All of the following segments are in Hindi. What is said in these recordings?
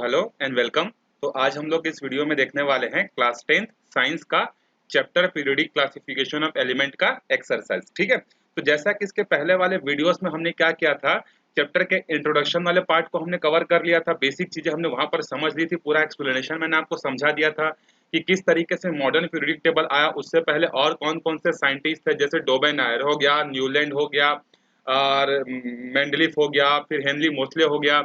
Hello and welcome. तो आज हम लोग इस वीडियो में देखने वाले हैं क्लास 10th साइंस का chapter periodic classification of element का एक्सरसाइज। ठीक है, तो जैसा कि इसके पहले वाले वीडियोस में हमने क्या किया था, चैप्टर के इंट्रोडक्शन वाले पार्ट को हमने कवर कर लिया था, बेसिक चीजें हमने वहां पर समझ ली थी, पूरा एक्सप्लेनेशन मैंने आपको समझा दिया था कि किस तरीके से मॉडर्न पीरियोडिक टेबल आया। उससे पहले और कौन कौन से साइंटिस्ट थे, जैसे डोबेनायर हो गया, न्यूलैंड हो गया और मेंडलीफ हो गया, फिर हेनरी मोसले हो गया।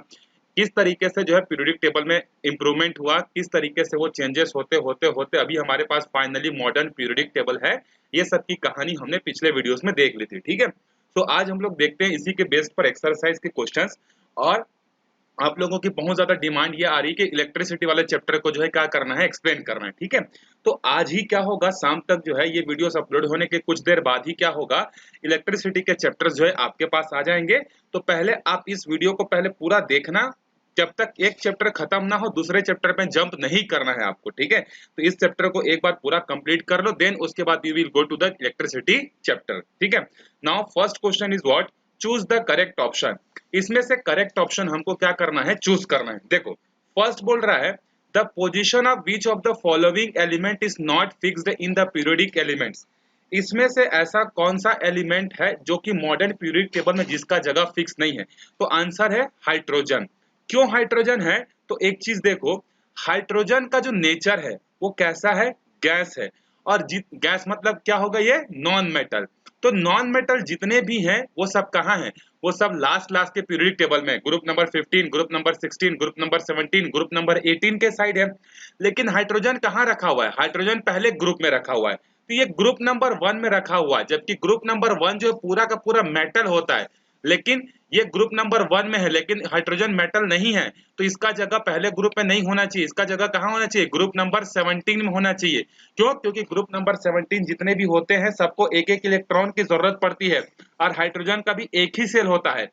किस तरीके से जो है पीरियोडिक टेबल में इंप्रूवमेंट हुआ, किस तरीके से वो चेंजेस होते होते होते अभी हमारे पास फाइनली मॉडर्न पीरियोडिक टेबल है। ये सब की कहानी हमने पिछले वीडियोस में देख ली थी। ठीक है, तो आज हम लोग देखते हैं इसी के बेस पर एक्सरसाइज के क्वेश्चंस। और आप लोगों की बहुत ज्यादा डिमांड ये आ रही है कि इलेक्ट्रिसिटी वाले चैप्टर को जो है क्या करना है, एक्सप्लेन करना है। ठीक है, तो आज ही क्या होगा, शाम तक जो है ये वीडियोस अपलोड होने के कुछ देर बाद ही क्या होगा, इलेक्ट्रिसिटी के चैप्टर्स जो है आपके पास आ जाएंगे। तो पहले आप इस वीडियो को पहले पूरा देखना, जब तक एक चैप्टर खत्म ना हो दूसरे चैप्टर पे जंप नहीं करना है आपको। ठीक है, तो इस चैप्टर को एक बार पूरा कंप्लीट कर लो, देन उसके बाद you will go to the electricity chapter. ठीक है, now first question is what, choose the correct option. इसमें से करेक्ट ऑप्शन हमको क्या करना है, चूज करना है। देखो फर्स्ट बोल रहा है the position of which of the following element is not fixed in the periodic elements. इसमें से ऐसा कौन सा एलिमेंट है जो कि मॉडर्न पीरियोडिक टेबल में जिसका जगह फिक्स नहीं है। तो आंसर है हाइड्रोजन। क्यों हाइड्रोजन है, तो एक चीज देखो, हाइड्रोजन का जो नेचर है वो कैसा है, गैस है। और गैस मतलब क्या होगा, ये नॉन मेटल। तो नॉन मेटल जितने भी हैं वो सब कहाँ हैं, वो सब लास्ट लास्ट के पीरियोडिक टेबल में group number 15, group number 16, group number 17, group number 18 के साइड है। लेकिन हाइड्रोजन कहाँ रखा हुआ है, हाइड्रोजन पहले ग्रुप में रखा हुआ है, तो ये ग्रुप नंबर 1 में रखा हुआ है। जबकि ग्रुप नंबर 1 जो है पूरा का पूरा मेटल होता है, लेकिन ये ग्रुप नंबर 1 में है, लेकिन हाइड्रोजन मेटल नहीं है, तो इसका जगह पहले ग्रुप में नहीं होना चाहिए। इसका जगह कहाँ होना चाहिए, ग्रुप नंबर 17 में होना चाहिए। क्यों, क्योंकि ग्रुप नंबर 17 जितने भी होते हैं सबको एक एक इलेक्ट्रॉन की जरूरत पड़ती है, और हाइड्रोजन का भी एक ही सेल होता है,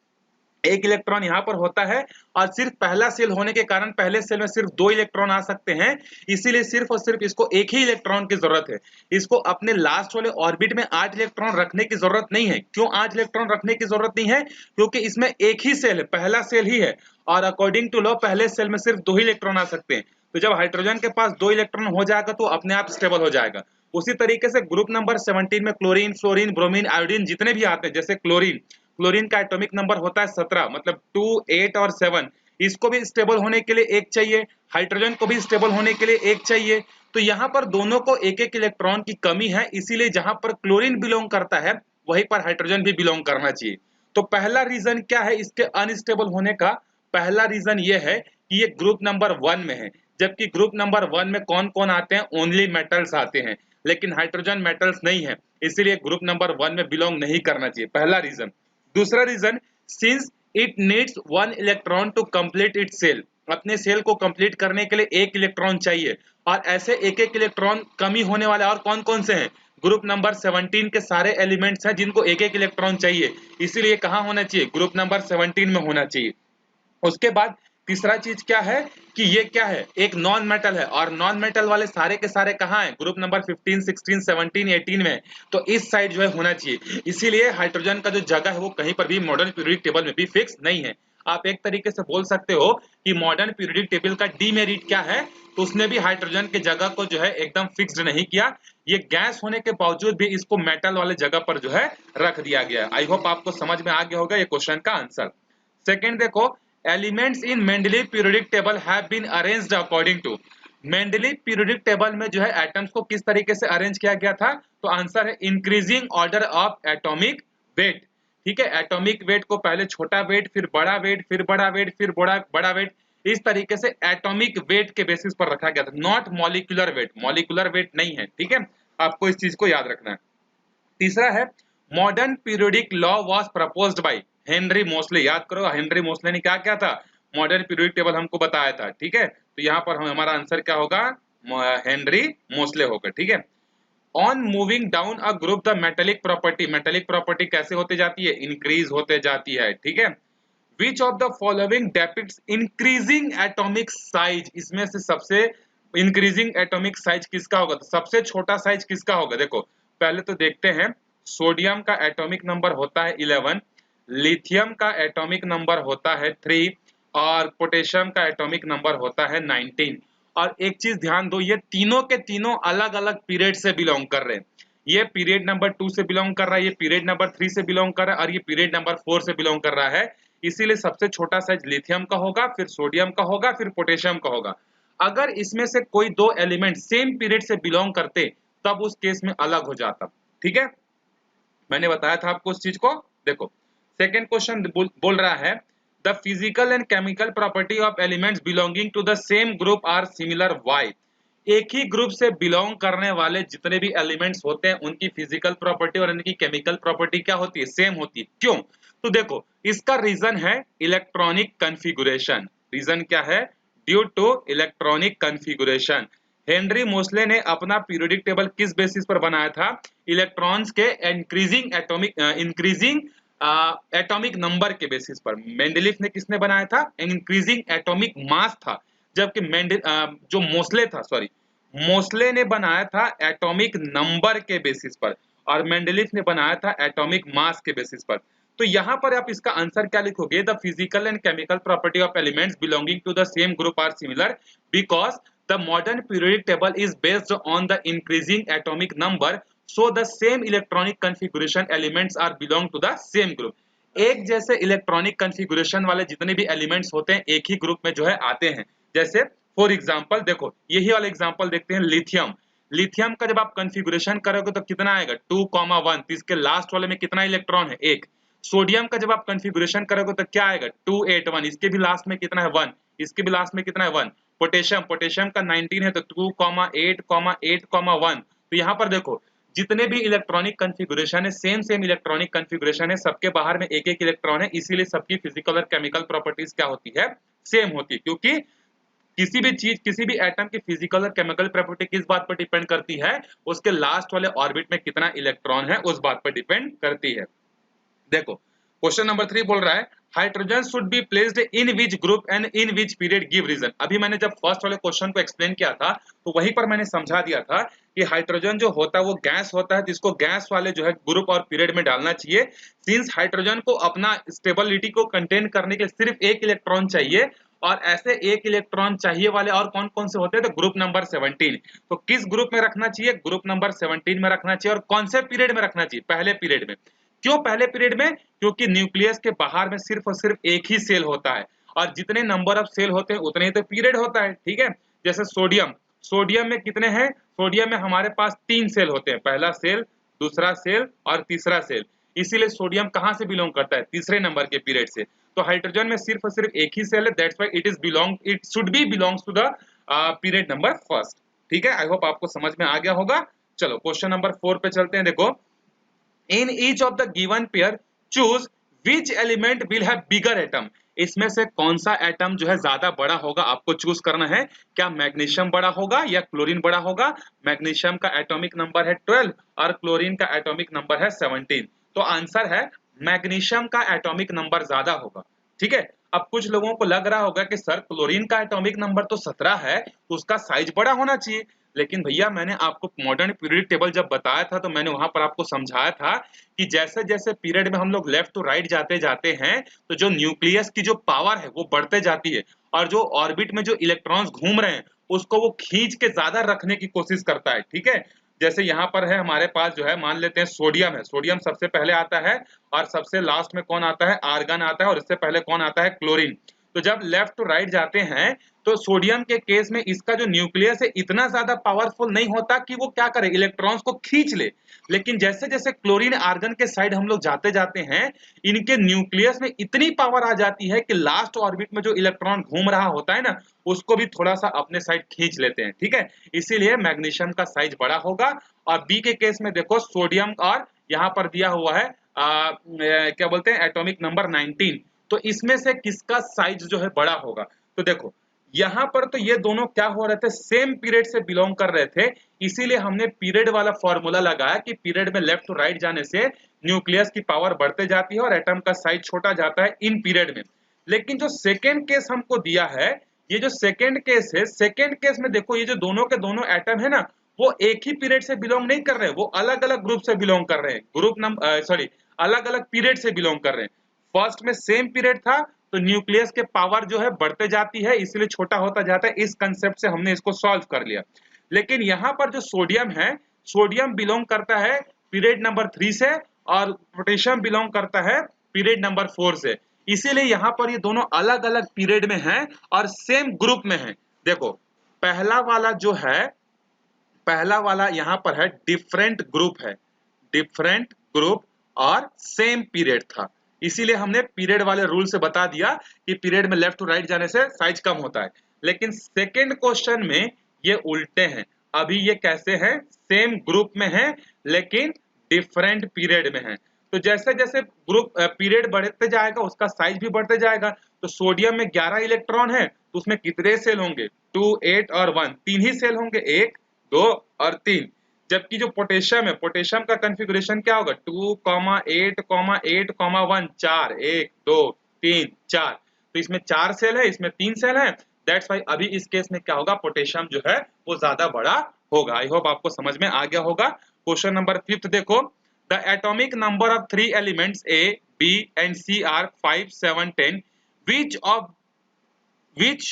एक इलेक्ट्रॉन यहाँ पर होता है। और सिर्फ पहला सेल होने के कारण पहले सेल में सिर्फ 2 इलेक्ट्रॉन आ सकते हैं, इसीलिए सिर्फ और सिर्फ इसको एक ही इलेक्ट्रॉन की जरूरत है। इसको अपने लास्ट वाले ऑर्बिट में 8 इलेक्ट्रॉन रखने की जरूरत नहीं है। क्यों 8 इलेक्ट्रॉन रखने की जरूरत नहीं है, क्योंकि इसमें एक ही सेल है, पहला सेल ही है, और अकॉर्डिंग टू लॉ पहले सेल में सिर्फ 2 ही इलेक्ट्रॉन आ सकते हैं। तो जब हाइड्रोजन के पास 2 इलेक्ट्रॉन हो जाएगा तो अपने आप स्टेबल हो जाएगा। उसी तरीके से ग्रुप नंबर 17 में क्लोरीन, फ्लोरीन, ब्रोमीन, आयोडीन जितने भी आते हैं, जैसे क्लोरीन, क्लोरीन का एटॉमिक नंबर होता है 17, मतलब 2, 8 और 7। इसको भी स्टेबल होने के लिए एक चाहिए, हाइड्रोजन को भी स्टेबल होने के लिए एक चाहिए। तो यहाँ पर दोनों को एक एक इलेक्ट्रॉन की कमी है, इसीलिए जहां पर क्लोरीन बिलोंग करता है वहीं पर हाइड्रोजन भी बिलोंग करना चाहिए। तो पहला रीजन क्या है इसके अनस्टेबल होने का, पहला रीजन ये है कि ये ग्रुप नंबर 1 में है। जबकि ग्रुप नंबर 1 में कौन कौन आते हैं, ओनली मेटल्स आते हैं, लेकिन हाइड्रोजन मेटल्स नहीं है, इसीलिए ग्रुप नंबर 1 में बिलोंग नहीं करना चाहिए, पहला रीजन। दूसरा reason, since it needs 1 electron to complete its shell, अपने सेल को कंप्लीट करने के लिए एक इलेक्ट्रॉन चाहिए, और ऐसे एक एक इलेक्ट्रॉन कमी होने वाले और कौन कौन से हैं, ग्रुप नंबर 17 के सारे एलिमेंट्स हैं जिनको एक एक इलेक्ट्रॉन चाहिए, इसीलिए कहां होना चाहिए, ग्रुप नंबर 17 में होना चाहिए। उसके बाद तीसरा चीज क्या है कि ये क्या है, एक नॉन मेटल है, और नॉन मेटल वाले सारे के सारे कहाँ हैं, ग्रुप नंबर 15, 16, 17, 18 में, तो इस साइड जो है होना चाहिए। इसीलिए हाइड्रोजन का जो जगह है वो कहीं पर भी मॉडर्न पीरियोडिक टेबल में भी फिक्स नहीं है। आप एक तरीके से बोल सकते हो कि मॉडर्न पीरियोडिक टेबल का डीमेरिट क्या है, तो उसने भी हाइड्रोजन की जगह को जो है एकदम फिक्स्ड नहीं किया, ये गैस होने के बावजूद भी इसको मेटल वाले जगह पर जो है रख दिया गया। आई होप आपको समझ में आ गया होगा ये क्वेश्चन का आंसर। सेकेंड देखो, elements in Mendeleev periodic table have been arranged according to. Mendeleev periodic table में जो है एटम्स को किस तरीके से अरेंज किया गया था, तो आंसर है increasing order of atomic weight. ठीक है, एटॉमिक वेट को पहले छोटा वेट, फिर बड़ा वेट, फिर बड़ा वेट, फिर बड़ा बड़ा वेट, इस तरीके से एटॉमिक वेट के बेसिस पर रखा गया था, not molecular weight, molecular weight नहीं है। ठीक है, आपको इस चीज को याद रखना है। तीसरा है, modern periodic law was proposed by Henry Moseley. याद करो हेनरी मोस्ले ने क्या किया था, मॉडर्न पीरियोडिक टेबल हमको बताया था। ठीक है, तो यहाँ पर हमारा आंसर क्या होगा, हेनरी मोस्ले होगा। ठीक है, on moving down a group the metallic property, metallic property कैसे होते जाती है, इंक्रीज होते जाती है। ठीक है, which of the following depicts increasing atomic size, इसमें से सबसे इंक्रीजिंग एटॉमिक साइज किसका होगा, तो सबसे छोटा साइज किसका होगा। देखो पहले तो देखते हैं, सोडियम का एटॉमिक नंबर होता है 11, लिथियम का एटॉमिक नंबर होता है 3, और पोटेशियम का एटॉमिक नंबर होता है 19। और एक चीज ध्यान दो, ये तीनों के तीनों अलग अलग पीरियड से बिलोंग कर रहे हैं। ये पीरियड नंबर 2 से बिलोंग कर रहा है, ये पीरियड नंबर 3 से बिलोंग कर रहा है और ये पीरियड नंबर 4 से बिलोंग कर रहा है। इसीलिए सबसे छोटा साइज लिथियम का होगा, फिर सोडियम का होगा, फिर पोटेशियम का होगा। अगर इसमें से कोई दो एलिमेंट सेम पीरियड से बिलोंग करते तब उस केस में अलग हो जाता। ठीक है, मैंने बताया था आपको उस चीज को। देखो सेकंड क्वेश्चन बोल रहा है the physical and chemical property of elements belonging to the same group are similar why. एक ही ग्रुप से बिलोंग करने वाले जितने भी एलिमेंट्स होते हैं उनकी फिजिकल प्रॉपर्टी और इनकी केमिकल प्रॉपर्टी क्या होती है, सेम होती है। क्यों? तो देखो इसका रीजन है इलेक्ट्रॉनिक कन्फिगुरेशन। रीजन क्या है? Due to electronic configuration. Henry Moseley ने अपना पीरियोडिक टेबल किस बेसिस पर बनाया था? इलेक्ट्रॉन्स के इंक्रीजिंग एटॉमिक नंबर के बेसिस पर। मेंडलीफ ने किसने बनाया था? इंक्रीजिंग एटॉमिक मास था। जबकि जो मोसले था, सॉरी, मोसले ने बनाया था एटॉमिक नंबर के बेसिस पर और मेंडलीफ ने बनाया था एटॉमिक मास के बेसिस पर। तो यहाँ पर आप इसका आंसर क्या लिखोगे? The physical and chemical property of elements belonging to the same group are similar because the modern periodic table is based on the increasing atomic number, so the same electronic configuration elements are belong to the same group. एक जैसे इलेक्ट्रॉनिक कन्फिगुरेशन वाले जितने भी एलिमेंट्स होते हैं एक ही ग्रुप में जो है आते हैं। जैसे फॉर एग्जांपल देखो यही वाला एग्जांपल देखते हैं, लिथियम। लिथियम का जब आप कन्फिगुरेशन करोगे तो कितना आएगा? 2,1। तो इसके लास्ट वाले में कितना इलेक्ट्रॉन है? एक। सोडियम का जब आप कन्फिगुरेशन करोगे तो क्या आएगा? 281। इसके भी लास्ट में कितना है? 1। इसके भी लास्ट में कितना है? 1। पोटेशियम का 19 है तो 2,8,8,1। तो यहाँ पर देखो जितने भी इलेक्ट्रॉनिक कन्फिगुरेशन है सेम इलेक्ट्रॉनिक कन्फिगुरेशन है, सबके बाहर में एक एक इलेक्ट्रॉन है, इसीलिए सबकी फिजिकल और केमिकल प्रॉपर्टीज क्या होती है? सेम होती है। क्योंकि किसी भी चीज, किसी भी एटम की फिजिकल और केमिकल प्रॉपर्टी किस बात पर डिपेंड करती है? उसके लास्ट वाले ऑर्बिट में कितना इलेक्ट्रॉन है उस बात पर डिपेंड करती है। देखो क्वेश्चन नंबर 3 बोल रहा है hydrogen should be placed in which group and in which period, give reason. अभी मैंने जब फर्स्ट वाले क्वेश्चन को एक्सप्लेन किया था तो वहीं पर मैंने समझा दिया था कि हाइड्रोजन जो होता है वो गैस होता है जिसको गैस वाले जो है ग्रुप और पीरियड में डालना चाहिए। सिंस हाइड्रोजन को अपना स्टेबिलिटी को कंटेन करने के लिए सिर्फ एक इलेक्ट्रॉन चाहिए और ऐसे एक इलेक्ट्रॉन चाहिए वाले और कौन कौन से होते हैं? तो ग्रुप नंबर 17। तो किस ग्रुप में रखना चाहिए? ग्रुप नंबर 17 में रखना चाहिए। और कौन से पीरियड में रखना चाहिए? पहले पीरियड में। क्यों पहले पीरियड में? क्योंकि न्यूक्लियस के बाहर में सिर्फ और सिर्फ एक ही सेल होता है और जितने नंबर ऑफ सेल होते हैं उतने ही तो पीरियड होता है। ठीक है, जैसे सोडियम, सोडियम में कितने हैं? सोडियम में हमारे पास 3 सेल होते हैं, पहला सेल, दूसरा सेल और तीसरा सेल। इसीलिए सोडियम कहां से बिलोंग करता है? तीसरे नंबर के पीरियड से। तो हाइड्रोजन में सिर्फ और सिर्फ एक ही सेल है, that's why it should be belongs to the period number first. ठीक है, आई होप आपको समझ में आ गया होगा। चलो क्वेश्चन नंबर 4 पे चलते हैं। देखो in each of the given pair choose which element will have bigger atom। इसमें से कौन सा एटम जो है ज्यादा बड़ा होगा आपको चूज करना है। क्या मैग्नीशियम बड़ा होगा या क्लोरीन बड़ा होगा? मैग्नीशियम का एटॉमिक नंबर है 12 और क्लोरीन का एटॉमिक नंबर है 17। तो आंसर है मैग्नीशियम का एटॉमिक नंबर ज्यादा होगा। ठीक है, अब कुछ लोगों को लग रहा होगा कि सर क्लोरीन का एटॉमिक नंबर तो 17 है तो उसका साइज बड़ा होना चाहिए। लेकिन भैया मैंने आपको मॉडर्न पीरियड टेबल जब बताया था तो मैंने वहां पर आपको समझाया था कि जैसे जैसे पीरियड में हम लोग लेफ्ट टू राइट जाते जाते हैं तो जो न्यूक्लियस की जो पावर है वो बढ़ते जाती है और जो ऑर्बिट में जो इलेक्ट्रॉन्स घूम रहे हैं उसको वो खींच के ज्यादा रखने की कोशिश करता है। ठीक है, जैसे यहाँ पर है हमारे पास जो है, मान लेते हैं सोडियम है, सोडियम सबसे पहले आता है और सबसे लास्ट में कौन आता है? आर्गन आता है और इससे पहले कौन आता है? क्लोरीन। तो जब लेफ्ट टू राइट जाते हैं तो सोडियम के केस में इसका जो न्यूक्लियस है इतना ज्यादा पावरफुल नहीं होता कि वो क्या करे, इलेक्ट्रॉन्स को खींच ले। लेकिन जैसे जैसे क्लोरीन आर्गन के साइड हम लोग जाते जाते हैं इनके न्यूक्लियस में इतनी पावर आ जाती है कि लास्ट ऑर्बिट में जो इलेक्ट्रॉन घूम रहा होता है ना उसको भी थोड़ा सा अपने साइड खींच लेते हैं। ठीक है, इसीलिए मैग्नीशियम का साइज बड़ा होगा। और बी के केस में देखो सोडियम और यहाँ पर दिया हुआ है क्या बोलते हैं, एटॉमिक नंबर 19। तो इसमें से किसका साइज जो है बड़ा होगा? तो देखो यहाँ पर तो ये दोनों क्या हो रहे थे, सेम पीरियड से बिलोंग कर रहे थे, इसीलिए हमने पीरियड वाला फॉर्मूला लगाया कि पीरियड में लेफ्ट टू राइट जाने से न्यूक्लियस की पावर बढ़ते जाती है और एटम का साइज छोटा जाता है इन पीरियड में। लेकिन जो सेकेंड केस हमको दिया है, ये जो सेकेंड केस है, सेकेंड केस में देखो ये जो दोनों के दोनों एटम है ना वो एक ही पीरियड से बिलोंग नहीं कर रहे, वो अलग अलग ग्रुप से बिलोंग कर रहे हैं, ग्रुप नंबर अलग अलग पीरियड से बिलोंग कर रहे हैं। फर्स्ट में सेम पीरियड था तो न्यूक्लियस के पावर जो है बढ़ते जाती है, इसलिए छोटा होता जाता है। इस कंसेप्ट से हमने इसको सॉल्व कर लिया। लेकिन यहाँ पर जो सोडियम है, सोडियम बिलोंग करता है पीरियड नंबर 3 से और पोटेशियम बिलोंग करता है पीरियड नंबर 4 से। इसीलिए यहाँ पर ये दोनों अलग अलग पीरियड में हैं और सेम ग्रुप में हैं। देखो पहला वाला यहाँ पर है डिफरेंट ग्रुप है, डिफरेंट ग्रुप और सेम पीरियड था। इसीलिए हमने पीरियड वाले रूल से बता दिया कि पीरियड में लेफ्ट टू राइट जाने से साइज कम होता है। लेकिन सेकंड क्वेश्चन में ये उल्टे हैं। अभी ये कैसे हैं? सेम ग्रुप में हैं लेकिन डिफरेंट पीरियड में हैं। तो जैसे जैसे ग्रुप पीरियड बढ़ते जाएगा उसका साइज भी बढ़ते जाएगा। तो सोडियम में 11 इलेक्ट्रॉन है तो उसमें कितने सेल होंगे? 2, 8 और 1, 3 ही सेल होंगे, 1, 2 और 3। जबकि जो पोटेशियम है, पोटेशियम का कॉन्फ़िगरेशन क्या होगा? 2, 8, 8, 1, 4, 1, 2, 3, 4। तो इसमें 4 सेल है, इसमें 3 सेल है। दैट्स वाई अभी इस केस में क्या होगा? पोटेशियम जो है वो ज्यादा बड़ा होगा। आई होप आपको समझ में आ गया होगा। क्वेश्चन नंबर 5 देखो, the atomic number of 3 elements A, B and C are 5, 7, 10. Which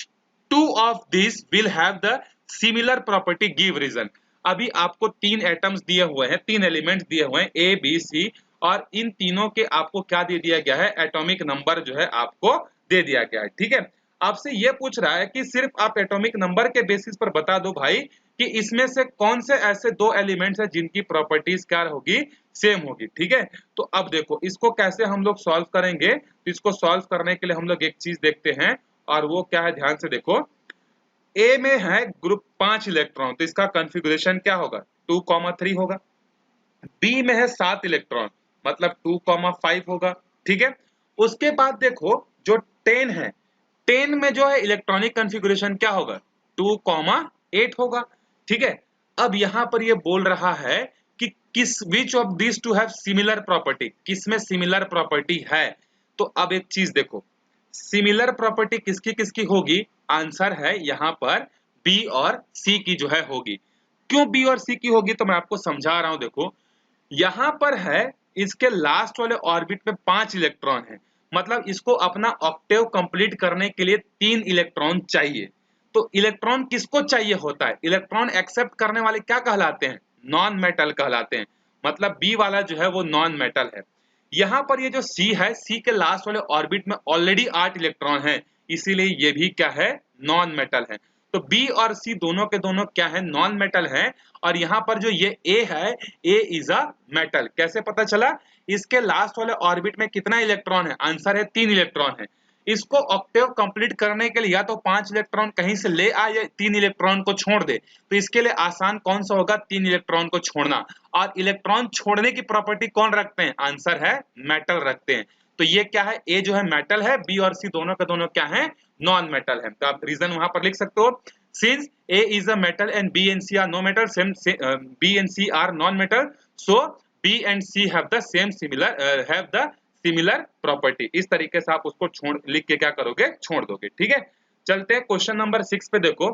two of these will have the similar property? Give reason. अभी आपको 3 एटम्स दिए हुए हैं, 3 एलिमेंट्स दिए हुए हैं A, B, C, और इन तीनों के आपको क्या दे दिया गया है? एटॉमिक नंबर जो है आपको दे दिया गया है। ठीक है, आपसे ये पूछ रहा है कि सिर्फ आप एटॉमिक नंबर के बेसिस पर बता दो भाई कि इसमें से कौन से ऐसे 2 एलिमेंट्स हैं जिनकी प्रॉपर्टीज क्या होगी? सेम होगी। ठीक है, तो अब देखो इसको कैसे हम लोग सॉल्व करेंगे। तो इसको सॉल्व करने के लिए हम लोग एक चीज देखते हैं और वो क्या है, ध्यान से देखो। ए में है ग्रुप 5 इलेक्ट्रॉन, तो इसका कॉन्फ़िगरेशन क्या होगा? 2, 3 होगा। बी में है 7 इलेक्ट्रॉन, मतलब 2, 5 होगा। ठीक है, उसके बाद देखो जो 10 है, 10 में जो है इलेक्ट्रॉनिक कॉन्फ़िगरेशन क्या होगा? 2, 8 होगा। ठीक है, अब यहां पर ये बोल रहा है कि किस which of this two have similar property, किसमें सिमिलर प्रॉपर्टी है। तो अब एक चीज देखो, सिमिलर प्रॉपर्टी किसकी किसकी होगी? आंसर है यहाँ पर बी और सी की जो है होगी। क्यों बी और सी की होगी? तो मैं आपको समझा रहा हूं। देखो यहाँ पर है इसके लास्ट वाले ऑर्बिट में 5 इलेक्ट्रॉन है, मतलब इसको अपना ऑक्टेव कंप्लीट करने के लिए 3 इलेक्ट्रॉन चाहिए। तो इलेक्ट्रॉन किसको चाहिए होता है? इलेक्ट्रॉन एक्सेप्ट करने वाले क्या कहलाते हैं? नॉन मेटल कहलाते हैं। मतलब बी वाला जो है वो नॉन मेटल है। यहाँ पर ये जो सी है, सी के लास्ट वाले ऑर्बिट में ऑलरेडी 8 इलेक्ट्रॉन है, इसीलिए ये भी क्या है? नॉन मेटल है। तो बी और सी दोनों के दोनों क्या है? नॉन मेटल है। और यहाँ पर जो ये ए है, ए इज अ मेटल। कैसे पता चला? इसके लास्ट वाले ऑर्बिट में कितना इलेक्ट्रॉन है? आंसर है 3 इलेक्ट्रॉन है। इसको ऑक्टेव कंप्लीट करने के लिए या तो 5 इलेक्ट्रॉन कहीं से ले आए या 3 इलेक्ट्रॉन को छोड़ दे। तो इसके लिए आसान कौन सा होगा? 3 इलेक्ट्रॉन को छोड़ना। और इलेक्ट्रॉन छोड़ने की प्रॉपर्टी कौन रखते हैं? आंसर है मेटल रखते हैं। तो ये क्या है? ए जो है मेटल है, बी और सी दोनों के दोनों क्या है? नॉन मेटल है। तो आप रीजन वहां पर लिख सकते हो, since A is a metal and B and C are no metal, B and C are non-metal, so B and C have the similar property। इस तरीके से आप उसको लिख के क्या करोगे? छोड़ दोगे। ठीक है, चलते हैं क्वेश्चन नंबर 6 पे। देखो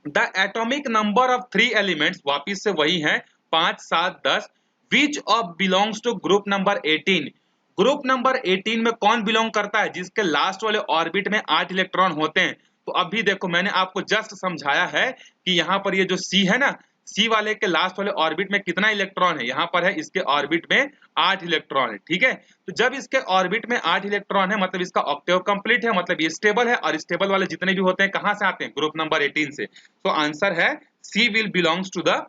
the atomic number of 3 elements, वापिस से वही है 5, 7, 10, which of belongs to group number 18। Group number 18 में कौन बिलोंग करता है? जिसके लास्ट वाले ऑर्बिट में 8 इलेक्ट्रॉन होते हैं। तो अभी देखो मैंने आपको जस्ट समझाया है कि यहाँ पर ये जो सी है ना, सी वाले के लास्ट वाले ऑर्बिट में कितना इलेक्ट्रॉन है? यहाँ पर है इसके ऑर्बिट में 8 इलेक्ट्रॉन है। ठीक है, तो जब इसके ऑर्बिट में 8 इलेक्ट्रॉन है मतलब इसका ऑक्टेव कंप्लीट है, मतलब ये स्टेबल है। और स्टेबल वाले जितने भी होते हैं कहाँ से आते हैं? ग्रुप नंबर 18 से। तो आंसर है C will belongs to the,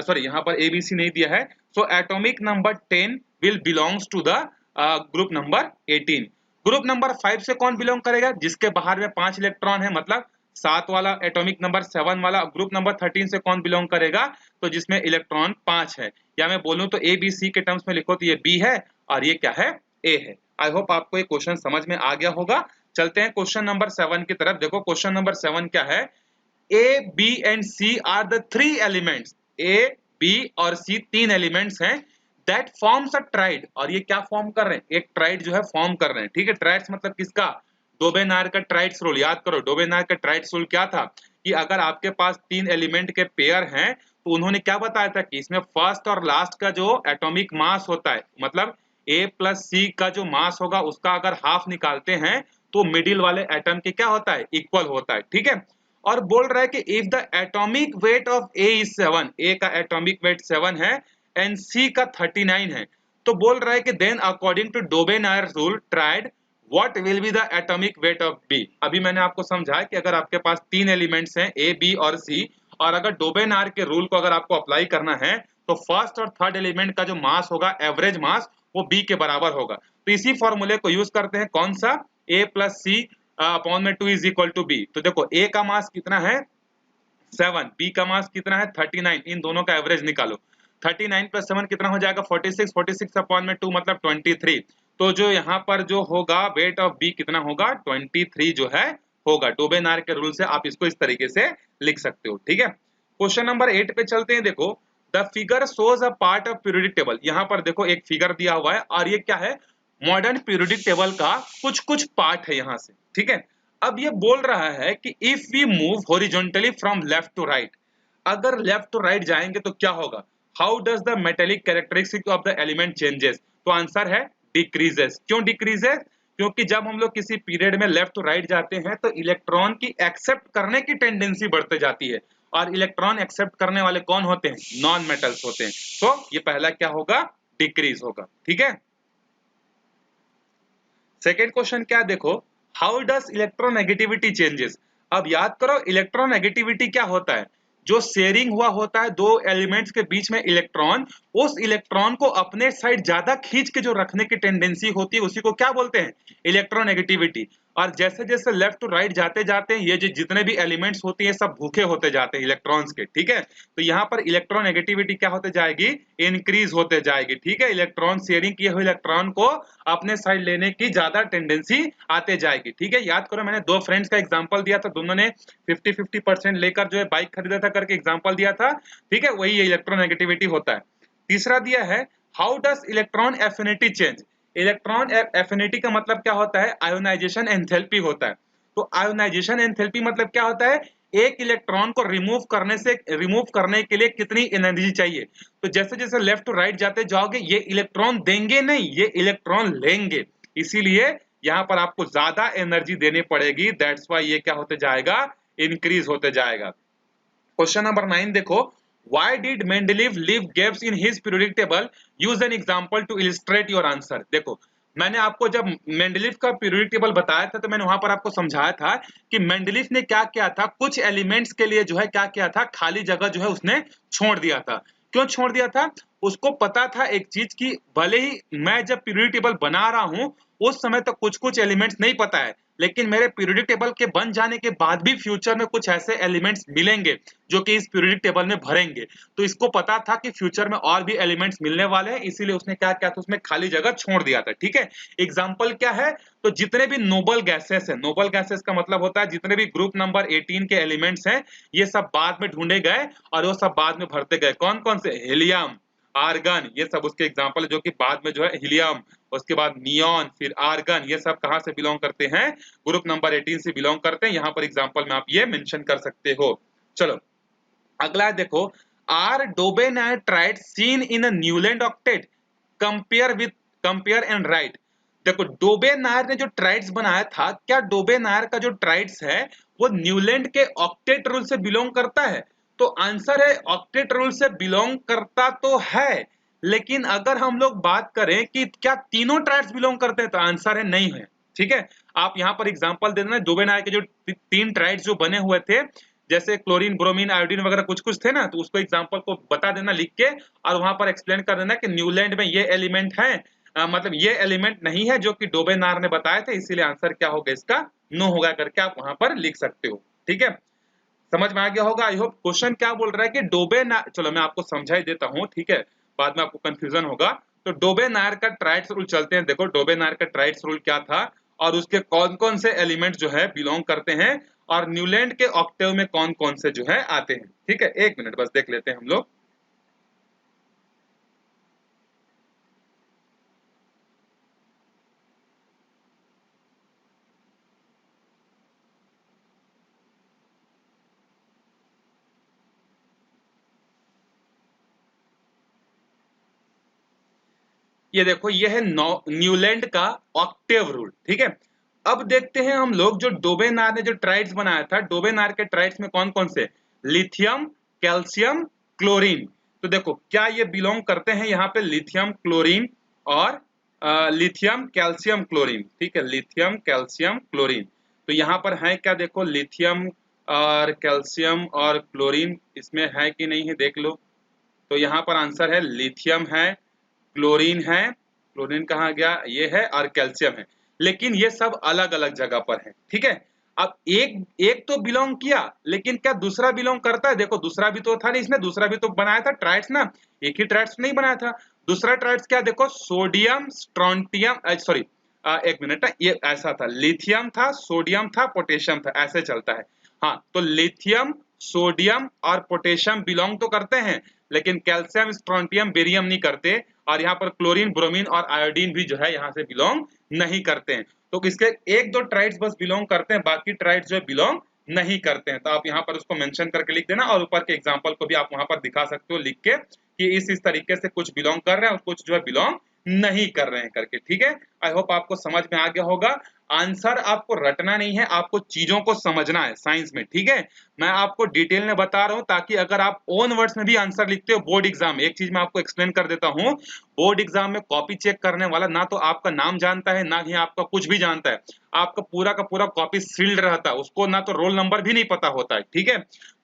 sorry यहाँ पर एबीसी नहीं दिया है। So atomic number 10 will belongs to the group number 18। Group number 5 से कौन बिलोंग करेगा? जिसके बाहर में 5 इलेक्ट्रॉन है, मतलब 7 वाला एटॉमिक नंबर 7 वाला। ग्रुप नंबर 13 से कौन बिलोंग करेगा? तो जिसमें इलेक्ट्रॉन 5 है। या मैं बोलूं तो ए बी सी के टर्म्स में लिखो तो ये बी है और ये क्या है? ए है। आई होप आपको ये क्वेश्चन समझ में आ गया होगा। चलते हैं क्वेश्चन नंबर 7 की तरफ। देखो क्वेश्चन नंबर 7 क्या है? A B and C are the 3 elements. A B और सी 3 एलिमेंट्स हैं दैट फॉर्म्स अ ट्राइड। और ये क्या फॉर्म कर रहे हैं? एक ट्राइड जो है फॉर्म कर रहे हैं। ठीक है, ट्राइड्स मतलब किसका? डोबेनार का ट्राइड्स रूल याद करो। डोबेनार का ट्राइड्स रूल क्या था कि अगर आपके पास 3 एलिमेंट के पेयर हैं तो उन्होंने क्या बताया था कि इसमें फर्स्ट और लास्ट का जो एटॉमिक मास होता है, मतलब ए प्लस सी का जो मास होगा उसका अगर हाफ निकालते हैं तो मिडिल वाले एटम के क्या होता है, इक्वल होता है, ठीक है। और बोल रहा है कि if the atomic weight of A is 7, ए का एटॉमिक वेट 7 है एंड सी का 39 है, तो बोल रहा है कि then according to Dobereiner rule triad what will be the atomic weight of B. अभी मैंने आपको समझाया कि अगर आपके पास तीन एलिमेंट्स हैं ए बी और सी, और अगर डोबेनायर के रूल को अगर आपको अप्लाई करना है तो फर्स्ट और थर्ड एलिमेंट का जो मास होगा, एवरेज मास, वो बी के बराबर होगा। तो इसी फॉर्मूले को यूज करते हैं, कौन सा, ए प्लस सी अपॉन में 2 इज इक्वल टू बी। तो देखो ए का मास कितना है 7, बी का मास कितना है 39, इन दोनों का एवरेज निकालो। 39 प्लस 7 कितना हो जाएगा 46, 46 अपॉन में 2 मतलब 23। तो जो यहाँ पर जो होगा वेट ऑफ बी कितना होगा 23 जो है होगा। डोबेनायर के रूल से आप इसको इस तरीके से लिख सकते हो, ठीक है। क्वेश्चन नंबर 8 पे चलते हैं। देखो the figure shows a part of periodic table. यहाँ पर देखो एक फिगर दिया हुआ है और ये क्या है, मॉडर्न पीरियोडिक टेबल का कुछ कुछ पार्ट है यहाँ से, ठीक है। अब ये बोल रहा है कि if we move horizontally from left to right, अगर लेफ्ट टू राइट जाएंगे तो क्या होगा, how does the metallic characteristic of the element changes. तो आंसर है डिक्रीजेस। क्यों डिक्रीजेस, क्योंकि जब हम लोग किसी पीरियड में लेफ्ट टू राइट जाते हैं तो इलेक्ट्रॉन की एक्सेप्ट करने की टेंडेंसी बढ़ते जाती है, और इलेक्ट्रॉन एक्सेप्ट करने वाले कौन होते हैं, नॉन मेटल्स होते हैं। तो ये पहला क्या होगा, डिक्रीज होगा, ठीक है। सेकेंड क्वेश्चन क्या, देखो हाउ डज इलेक्ट्रोनेगेटिविटी चेंजेस। अब याद करो इलेक्ट्रोनेगेटिविटी क्या होता है, जो शेयरिंग हुआ होता है दो एलिमेंट्स के बीच में इलेक्ट्रॉन, उस इलेक्ट्रॉन को अपने साइड ज्यादा खींच के जो रखने की टेंडेंसी होती है उसी को क्या बोलते हैं, इलेक्ट्रोनेगेटिविटी। और जैसे जैसे लेफ्ट टू राइट जाते जाते ये जो जितने भी एलिमेंट्स होती है सब भूखे होते जाते हैं इलेक्ट्रॉन्स के, ठीक है। तो यहाँ पर इलेक्ट्रोनेगेटिविटी क्या होते जाएगी, इंक्रीज होते जाएगी, ठीक है। इलेक्ट्रॉन शेयरिंग किए हुए इलेक्ट्रॉन को अपने साइड लेने की ज्यादा टेंडेंसी आते जाएगी, ठीक है। याद करो मैंने दो फ्रेंड्स का एग्जांपल दिया था, दोनों ने 50-50% लेकर जो है बाइक खरीदा था करके एग्जांपल दिया था, ठीक है, वही इलेक्ट्रोनेगेटिविटी होता है। तीसरा दिया है how does electron affinity change. Electron affinity का मतलब क्या होता है, आयोनाइजेशन एंथैल्पी होता है। तो आयोनाइजेशन एंथैल्पी मतलब क्या होता है, एक इलेक्ट्रॉन को रिमूव करने के लिए कितनी एनर्जी चाहिए। तो जैसे जैसे लेफ्ट टू राइट जाते जाओगे ये इलेक्ट्रॉन देंगे नहीं, ये इलेक्ट्रॉन लेंगे, इसीलिए यहां पर आपको ज्यादा एनर्जी देनी पड़ेगी, दैट्स व्हाई ये क्या होते जाएगा, इंक्रीज होते जाएगा। क्वेश्चन नंबर 9 देखो, why did Mendeleev leave gaps in his periodic table, use an example to illustrate your answer. देखो मैंने आपको जब मेंडलीव का पीरियोडिक टेबल बताया था तो मैंने वहां पर आपको समझाया था कि मेंडलीव ने क्या किया था, कुछ एलिमेंट्स के लिए जो है क्या किया था, खाली जगह जो है उसने छोड़ दिया था। क्यों छोड़ दिया था, उसको पता था एक चीज की, भले ही मैं जब पीरियोडिक टेबल बना रहा हूं उस समय तो कुछ कुछ एलिमेंट्स नहीं पता है, लेकिन मेरे पीरियोडिक टेबल के बन जाने के बाद भी फ्यूचर में कुछ ऐसे एलिमेंट्स मिलेंगे जो कि इस पीरियोडिक टेबल में भरेंगे। तो इसको पता था कि फ्यूचर में और भी एलिमेंट्स मिलने वाले हैं, इसीलिए उसने क्या किया था, उसमें खाली जगह छोड़ दिया था, ठीक है। एग्जाम्पल क्या है, तो जितने भी नोबल गैसेस है, नोबल गैसेस का मतलब होता है जितने भी ग्रुप नंबर 18 के एलिमेंट्स हैं ये सब बाद में ढूंढे गए और वो सब बाद में भरते गए। कौन कौन से, हीलियम, आर्गन, ये सब उसके एग्जाम्पल जो कि बाद में जो है हीलियम, उसके बाद नियॉन, फिर आर्गन, ये सब कहां से बिलोंग करते हैं, ग्रुप नंबर 18 से बिलोंग करते हैं। यहां पर एग्जांपल में आप ये मेंशन कर सकते हो। चलो अगला है, देखो are Dobereiner triad seen in a Newland octet, compare and write. देखो डोबेनायर ने जो ट्राइड्स बनाया था, क्या डोबेनायर का जो ट्राइड्स है वो न्यूलैंड के ऑक्टेट रूल से बिलोंग करता है। तो आंसर है ऑक्टेट रूल से बिलोंग करता तो है, लेकिन अगर हम लोग बात करें कि क्या तीनों ट्राइड्स बिलोंग करते हैं तो आंसर है नहीं है, ठीक है। आप यहां पर एग्जांपल दे देना, डोबेनायर के जो तीन ट्राइड्स जो बने हुए थे जैसे क्लोरीन, ब्रोमीन, आयोडीन वगैरह कुछ कुछ थे ना, तो उसको एग्जांपल को बता देना लिख के, और वहां पर एक्सप्लेन कर देना कि न्यूलैंड में ये एलिमेंट है, मतलब ये एलिमेंट नहीं है जो कि डोबेनार ने बताए थे, इसीलिए आंसर क्या होगा इसका, नो होगा करके आप वहां पर लिख सकते हो, ठीक है। समझ में आ गया होगा आई होप। क्वेश्चन क्या बोल रहा है कि डोबेनार, चलो मैं आपको समझा ही देता हूँ, ठीक है, बाद में आपको कंफ्यूजन होगा। तो डोबेनार का ट्राइड्स रूल चलते हैं। देखो डोबेनार का ट्राइड्स रूल क्या था और उसके कौन कौन से एलिमेंट जो है बिलोंग करते हैं, और न्यूलैंड के ऑक्टेव में कौन कौन से जो है आते हैं, ठीक है। एक मिनट बस देख लेते हैं हम लोग। ये देखो ये है न्यूलैंड का ऑक्टेव रूल, ठीक है। अब देखते हैं हम लोग जो डोबेनार ने जो ट्राइड्स बनाया था, डोबेनार के ट्राइड्स में कौन कौन से, लिथियम, कैल्शियम, क्लोरीन। तो देखो क्या ये बिलोंग करते हैं यहाँ पे लिथियम, क्लोरीन और लिथियम, कैल्शियम, क्लोरीन। ठीक है, लिथियम, कैल्शियम, क्लोरीन। तो यहाँ पर है क्या, देखो लिथियम और कैल्शियम और क्लोरीन इसमें है कि नहीं है, देख लो। तो यहाँ पर आंसर है लिथियम है, क्लोरीन है, क्लोरीन कहाँ गया, ये है, और कैल्शियम है। लेकिन ये सब अलग अलग जगह पर है। ठीक है, अब एक एक तो बिलोंग किया, लेकिन क्या दूसरा बिलोंग करता है, देखो दूसरा भी तो था नहीं, इसने दूसरा भी तो बनाया था ट्राइड्स ना, एक ही ट्राइड्स नहीं बनाया था। दूसरा ट्राइड्स क्या, देखो सोडियम, स्ट्रोंटियम, सॉरी एक मिनट, ये ऐसा था, लिथियम था, सोडियम था, पोटेशियम था, ऐसे चलता है। हाँ, तो लिथियम, सोडियम और पोटेशियम बिलोंग तो करते हैं, लेकिन कैल्शियम, स्ट्रोंटियम, बेरियम नहीं करते। और यहाँ पर क्लोरीन, ब्रोमीन और आयोडीन भी जो है यहाँ से बिलोंग नहीं करते हैं। तो इसके एक दो ट्राइड्स बस बिलोंग करते हैं, बाकी ट्राइड्स जो बिलोंग नहीं करते हैं। तो आप यहाँ पर उसको मेंशन करके लिख देना, और ऊपर के एग्जांपल को भी आप वहां पर दिखा सकते हो लिख के कि इस तरीके से कुछ बिलोंग कर रहे हैं और कुछ जो है बिलोंग नहीं कर रहे हैं करके। ठीक है, आई होप आपको समझ में आ गया होगा। आंसर आपको रटना नहीं है, आपको चीजों को समझना है साइंस में। ठीक है, मैं आपको डिटेल में बता रहा हूं, ताकि अगर आप ओन वर्ड्स में भी आंसर लिखते हो बोर्ड एग्जाम में, एक चीज मैं आपको एक्सप्लेन कर देता हूं, बोर्ड एग्जाम में कॉपी चेक करने वाला ना तो आपका नाम जानता है, ना ही आपका कुछ भी जानता है। आपका पूरा का पूरा कॉपी सील्ड रहता है, उसको ना तो रोल नंबर भी नहीं पता होता है। ठीक है,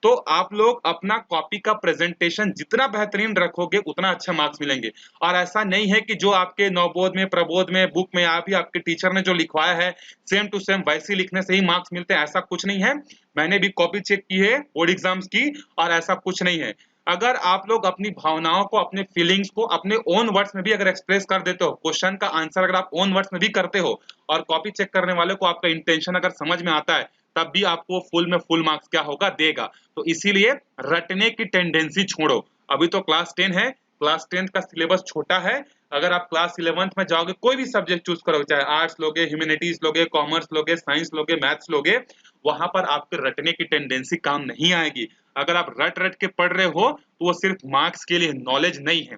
तो आप लोग अपना कॉपी का प्रेजेंटेशन जितना बेहतरीन रखोगे उतना अच्छा मार्क्स मिलेंगे। और ऐसा नहीं है कि जो आपके नवबोध में, प्रबोध में, बुक में आप ही आपके टीचर ने जो लिखवाया है सेम टू सेम वैसे लिखने से ही मार्क्स मिलते हैं, ऐसा कुछ नहीं है। मैंने भी कॉपी चेक की है बोर्ड एग्जाम्स की, और ऐसा कुछ नहीं है। अगर आप लोग अपनी भावनाओं को, अपने फीलिंग्स को अपने ओन वर्ड्स में भी अगर एक्सप्रेस कर देते हो, क्वेश्चन का आंसर अगर आप ओन वर्ड्स में भी करते हो, और कॉपी चेक करने वाले को आपका इंटेंशन अगर समझ में आता है, तब भी आपको फुल में फुल मार्क्स क्या होगा, देगा। तो इसीलिए रटने की टेंडेंसी छोड़ो। अभी तो क्लास 10 है, क्लास 10 का सिलेबस छोटा है। अगर आप क्लास 11th में जाओगे, कोई भी सब्जेक्ट चूज करोगे, चाहे आर्ट्स लोगे, ह्यूमैनिटीज लोगे, कॉमर्स लोगे, साइंस लोगे, मैथ्स लोगे, वहां पर आपके रटने की टेंडेंसी काम नहीं आएगी। अगर आप रट रट के पढ़ रहे हो तो वो सिर्फ मार्क्स के लिए, नॉलेज नहीं है।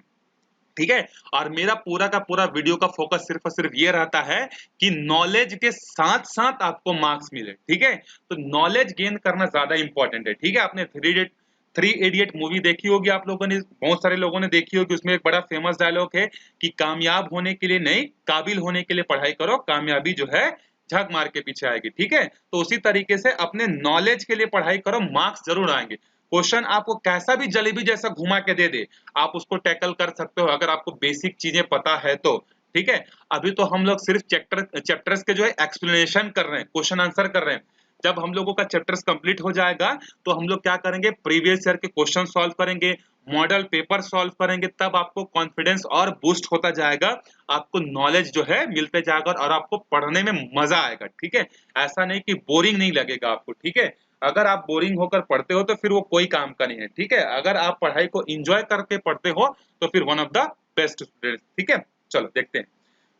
ठीक है, और मेरा पूरा का पूरा वीडियो का फोकस सिर्फ और सिर्फ ये रहता है कि नॉलेज के साथ साथ आपको मार्क्स मिले। ठीक है, तो नॉलेज गेन करना ज्यादा इंपॉर्टेंट है। ठीक है, आपने थ्री इडियट मूवी देखी होगी, आप लोगों ने, बहुत सारे लोगों ने देखी होगी। उसमें एक बड़ा फेमस डायलॉग है कि कामयाब होने के लिए नहीं, काबिल होने के लिए पढ़ाई करो, कामयाबी जो है झक मार के पीछे आएगी। ठीक है, तो उसी तरीके से अपने नॉलेज के लिए पढ़ाई करो, मार्क्स जरूर आएंगे। क्वेश्चन आपको कैसा भी जलेबी जैसा घुमा के दे दे, आप उसको टैकल कर सकते हो अगर आपको बेसिक चीजें पता है तो। ठीक है, अभी तो हम लोग सिर्फ चैप्टर्स के जो है एक्सप्लेनेशन कर रहे हैं, क्वेश्चन आंसर कर रहे हैं। जब हम लोगों का चैप्टर्स कंप्लीट हो जाएगा तो हम लोग क्या करेंगे, प्रीवियस ईयर के क्वेश्चन सॉल्व करेंगे, मॉडल पेपर सॉल्व करेंगे, तब आपको कॉन्फिडेंस और बूस्ट होता जाएगा, आपको नॉलेज जो है मिलते जाएगा और आपको पढ़ने में मजा आएगा। ठीक है, ऐसा नहीं कि बोरिंग नहीं लगेगा आपको। ठीक है, अगर आप बोरिंग होकर पढ़ते हो तो फिर वो कोई काम का नहीं है। ठीक है, अगर आप पढ़ाई को एंजॉय करके पढ़ते हो तो फिर one of the best students. ठीक है, चलो देखते हैं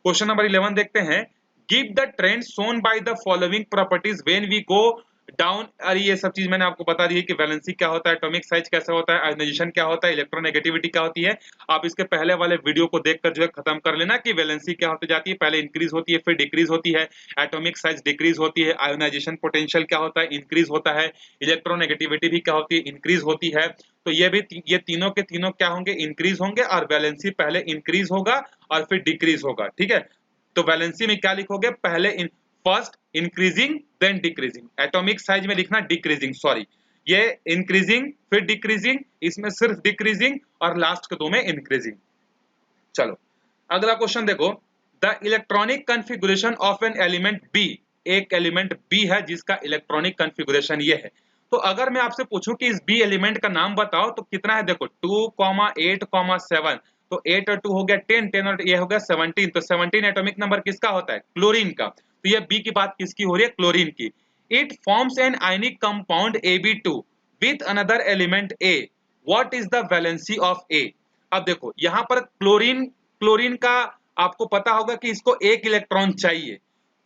क्वेश्चन नंबर 11 देखते हैं। Give the trend shown by the following properties when we go down. अरे ये सब चीज मैंने आपको बता दी है कि वैलेंसी क्या होता है, एटॉमिक साइज कैसा होता है, आयोनाइजेशन क्या होता है, इलेक्ट्रोनेगेटिविटी क्या होती है। आप इसके पहले वाले वीडियो को देखकर जो है खत्म कर लेना कि वैलेंसी क्या होती जाती है, पहले इंक्रीज होती है फिर डिक्रीज होती है, एटॉमिक साइज डिक्रीज होती है, आयोनाइजेशन पोटेंशियल क्या होता है, इंक्रीज होता है, इलेक्ट्रोनेगेटिविटी भी क्या होती है, इंक्रीज होती है। तो ये तीनों के तीनों क्या होंगे, इंक्रीज होंगे, और वैलेंसी पहले इंक्रीज होगा और फिर डिक्रीज होगा। ठीक है, तो वैलेंसी में क्या लिखोगे, पहले first increasing then decreasing, atomic size में लिखना डिक्रीजिंग, सॉरी ये इंक्रीजिंग फिर डिक्रीजिंग, इसमें सिर्फ डिक्रीजिंग, और लास्ट के दो में इंक्रीजिंग। चलो अगला क्वेश्चन देखो, the electronic configuration of an element B, एक एलिमेंट बी है जिसका इलेक्ट्रॉनिक कॉन्फ़िगरेशन ये है। तो अगर मैं आपसे पूछूं कि इस बी एलिमेंट का नाम बताओ तो कितना है, देखो 2, 8, 7, तो 8 और 2 हो गया 10, 10 और ये हो गया 17, तो 17 एटॉमिक नंबर किसका होता है, क्लोरीन का। तो ये बी की बात किसकी हो रही है, क्लोरीन की। It forms an ionic compound Ab2 with another element A, what is the valency of A। अब देखो यहाँ पर क्लोरीन, क्लोरीन का आपको पता होगा कि इसको एक इलेक्ट्रॉन चाहिए।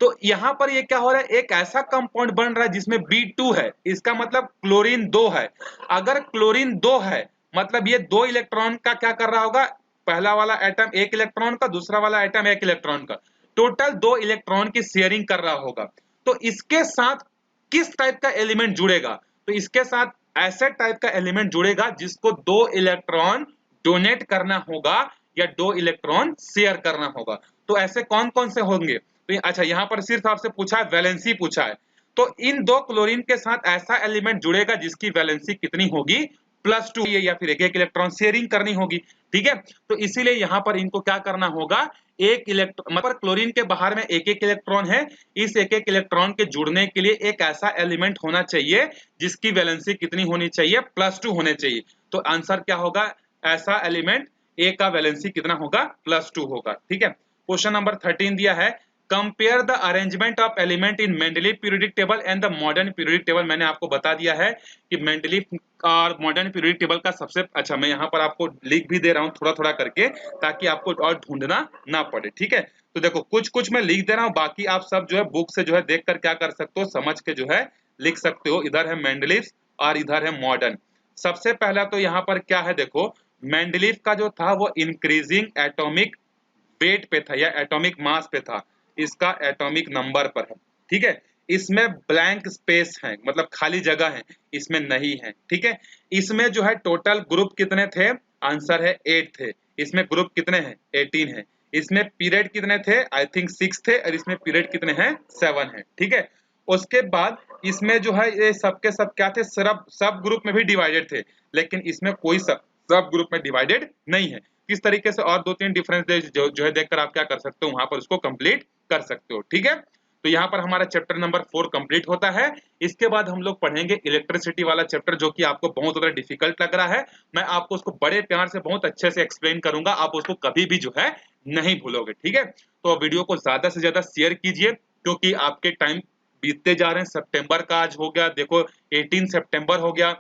तो यहाँ पर ये क्या हो रहा है, एक ऐसा कंपाउंड बन रहा है जिसमें B2 है, इसका मतलब क्लोरीन 2 है। अगर क्लोरीन 2 है मतलब ये 2 इलेक्ट्रॉन का क्या कर रहा होगा, पहला वाला एटम एक इलेक्ट्रॉन का, दूसरा वाला एटम एक इलेक्ट्रॉन का। टोटल 2 इलेक्ट्रॉन की शेयरिंग कर रहा होगा, तो इसके साथ किस टाइप का एलिमेंट जुड़ेगा? तो इसके साथ ऐसे टाइप का एलिमेंट जुड़ेगा जिसको 2 इलेक्ट्रॉन डोनेट करना होगा या 2 इलेक्ट्रॉन शेयर करना होगा। तो ऐसे कौन कौन से होंगे? तो अच्छा, यहां पर सिर्फ आपसे पूछा है, वैलेंसी पूछा है, तो इन 2 क्लोरीन के साथ ऐसा एलिमेंट जुड़ेगा जिसकी वैलेंसी कितनी होगी? +2 या फिर एक इलेक्ट्रॉन शेयरिंग करनी होगी। ठीक है, तो इसीलिए यहां पर इनको क्या करना होगा, एक इलेक्ट्रॉन, मतलब क्लोरीन के बाहर में एक एक इलेक्ट्रॉन है, इस एक एक इलेक्ट्रॉन के जुड़ने के लिए एक ऐसा एलिमेंट होना चाहिए जिसकी वैलेंसी कितनी होनी चाहिए? +2 होने चाहिए। तो आंसर क्या होगा? ऐसा एलिमेंट ए का वैलेंसी कितना होगा? +2 होगा। ठीक है, क्वेश्चन नंबर 13 दिया है, compare the arrangement of element in Mendeleev periodic table and the modern periodic table. मैंने आपको बता दिया है कि मेंडलीव और मॉडर्न पीरियोडिक टेबल का सबसे अच्छा, मैं यहाँ पर आपको लिख भी दे रहा हूँ थोड़ा थोड़ा करके, ताकि आपको और ढूंढना ना पड़े। ठीक है, तो देखो कुछ कुछ मैं लिख दे रहा हूँ, बाकी आप सब जो है बुक से जो है देख कर क्या कर सकते हो, समझ के जो है लिख सकते हो। इधर है मेंडलीव और इधर है मॉडर्न। सबसे पहला तो यहाँ पर क्या है, देखो मेंडलीव का जो था वो इंक्रीजिंग एटॉमिक वेट पे था या एटॉमिक मास पे था, इसका एटॉमिक नंबर पर है। ठीक है, इसमें ब्लैंक स्पेस है, मतलब खाली जगह है, इसमें नहीं है। ठीक है, इसमें जो है टोटल ग्रुप कितने थे? आंसर है 8 थे। इसमें ग्रुप कितने हैं? 18 है। इसमें पीरियड कितने थे? आई थिंक 6 थे, और इसमें पीरियड कितने हैं? 7 है। ठीक है, उसके बाद इसमें जो है ये सबके सब क्या थे? सब ग्रुप में भी डिवाइडेड थे, लेकिन इसमें कोई सब ग्रुप में डिवाइडेड नहीं है। किस तरीके से और 2-3 डिफरेंस जो है देखकर आप क्या कर सकते हो, वहां पर उसको कंप्लीट कर सकते हो। ठीक है, तो यहाँ पर हमारा चैप्टर नंबर 4 कंप्लीट होता है। इसके बाद हम लोग पढ़ेंगे इलेक्ट्रिसिटी वाला चैप्टर, जो कि आपको बहुत ज्यादा डिफिकल्ट लग रहा है। मैं आपको उसको बड़े प्यार से बहुत अच्छे से एक्सप्लेन करूंगा, आप उसको कभी भी जो है नहीं भूलोगे। ठीक है, तो वीडियो को ज्यादा से ज्यादा शेयर कीजिए, क्योंकि आपके टाइम बीतते जा रहे हैं। सितंबर का आज हो गया, देखो 18 सितंबर हो गया।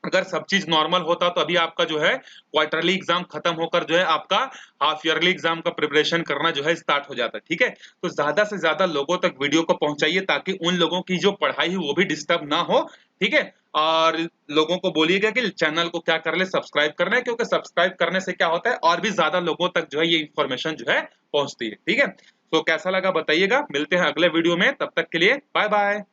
अगर सब चीज नॉर्मल होता तो अभी आपका जो है क्वार्टरली एग्जाम खत्म होकर जो है आपका हाफ ईयरली एग्जाम का प्रिपरेशन करना जो है स्टार्ट हो जाता है। ठीक है, तो ज्यादा से ज्यादा लोगों तक वीडियो को पहुंचाइए, ताकि उन लोगों की जो पढ़ाई है वो भी डिस्टर्ब ना हो। ठीक है, और लोगों को बोलिएगा कि चैनल को क्या कर ले, सब्सक्राइब करना है, क्योंकि सब्सक्राइब करने से क्या होता है, और भी ज्यादा लोगों तक जो है ये इन्फॉर्मेशन जो है पहुंचती है। ठीक है, तो कैसा लगा बताइएगा। मिलते हैं अगले वीडियो में, तब तक के लिए बाय बाय।